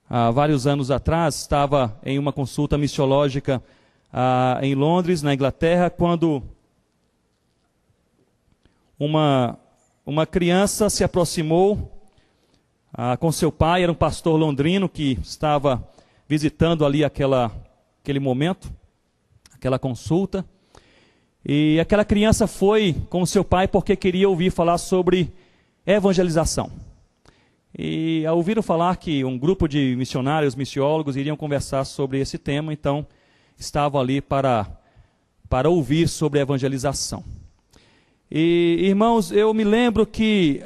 há vários anos atrás, estava em uma consulta missiológica em Londres, na Inglaterra, quando uma criança se aproximou com seu pai. Era um pastor londrino que estava visitando ali aquele momento, aquela consulta. E aquela criança foi com seu pai porque queria ouvir falar sobre evangelização. E ouviram falar que um grupo de missionários, missiólogos, iriam conversar sobre esse tema, então estavam ali para ouvir sobre evangelização. E, irmãos, eu me lembro que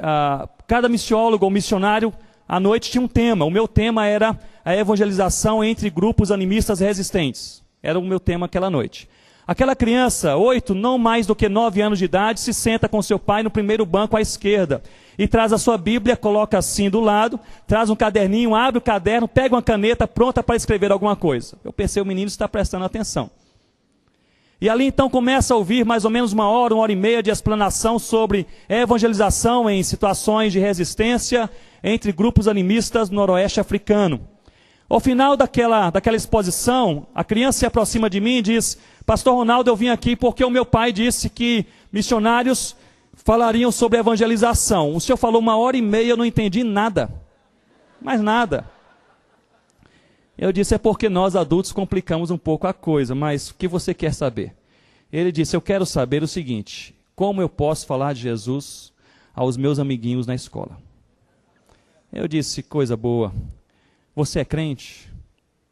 cada missiólogo ou missionário, à noite, tinha um tema. O meu tema era a evangelização entre grupos animistas resistentes. Era o meu tema aquela noite. Aquela criança, 8, não mais do que 9 anos de idade, se senta com seu pai no primeiro banco à esquerda e traz a sua Bíblia, coloca assim do lado, traz um caderninho, abre o caderno, pega uma caneta pronta para escrever alguma coisa. Eu pensei, o menino está prestando atenção. E ali então começa a ouvir mais ou menos 1 hora e meia de explanação sobre evangelização em situações de resistência entre grupos animistas no noroeste africano. Ao final daquela exposição, a criança se aproxima de mim e diz: Pastor Ronaldo, eu vim aqui porque o meu pai disse que missionários falariam sobre evangelização. O senhor falou 1 hora e meia, eu não entendi nada. Mais nada. Eu disse: é porque nós adultos complicamos um pouco a coisa, mas o que você quer saber? Ele disse: eu quero saber o seguinte: como eu posso falar de Jesus aos meus amiguinhos na escola? Eu disse: coisa boa. Você é crente?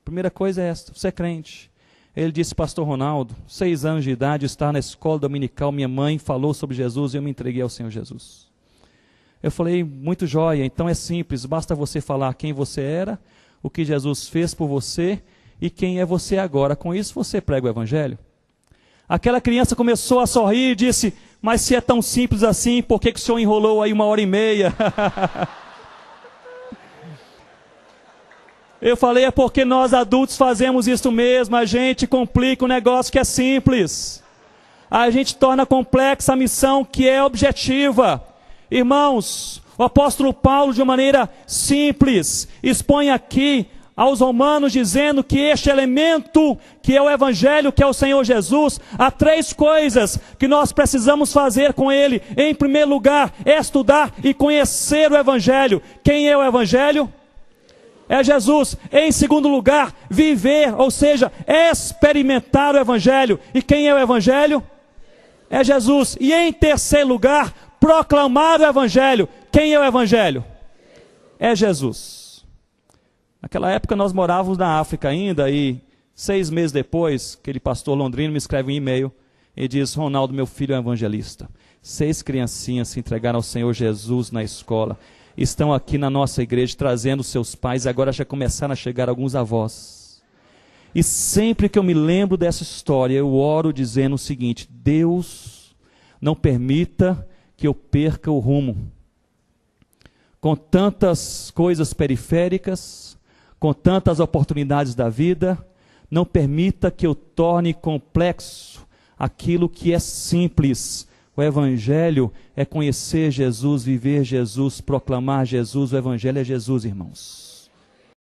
Primeira coisa é esta: você é crente? Ele disse: Pastor Ronaldo, 6 anos de idade, estar na escola dominical, minha mãe falou sobre Jesus e eu me entreguei ao Senhor Jesus. Eu falei: muito jóia, então é simples, basta você falar quem você era, o que Jesus fez por você e quem é você agora. Com isso você prega o evangelho. Aquela criança começou a sorrir e disse: mas se é tão simples assim, por que o senhor enrolou aí 1 hora e meia? Eu falei: é porque nós adultos fazemos isso mesmo, a gente complica um negócio que é simples. A gente torna complexa a missão que é objetiva. Irmãos, o apóstolo Paulo, de uma maneira simples, expõe aqui aos romanos, dizendo que este elemento, que é o evangelho, que é o Senhor Jesus, há 3 coisas que nós precisamos fazer com ele. Em primeiro lugar, estudar e conhecer o evangelho. Quem é o evangelho? É Jesus. Em segundo lugar, viver, ou seja, experimentar o evangelho. E quem é o evangelho? É Jesus. E em terceiro lugar, proclamar o evangelho. Quem é o evangelho? É Jesus. Naquela época nós morávamos na África ainda, e 6 meses depois, aquele pastor londrino me escreve um e-mail e diz: Ronaldo, meu filho é um evangelista. 6 criancinhas se entregaram ao Senhor Jesus na escola. Estão aqui na nossa igreja trazendo seus pais, e agora já começaram a chegar alguns avós. E sempre que eu me lembro dessa história, eu oro dizendo o seguinte: Deus, não permita que eu perca o rumo. Com tantas coisas periféricas, com tantas oportunidades da vida, não permita que eu torne complexo aquilo que é simples. O evangelho é conhecer Jesus, viver Jesus, proclamar Jesus. O evangelho é Jesus, irmãos.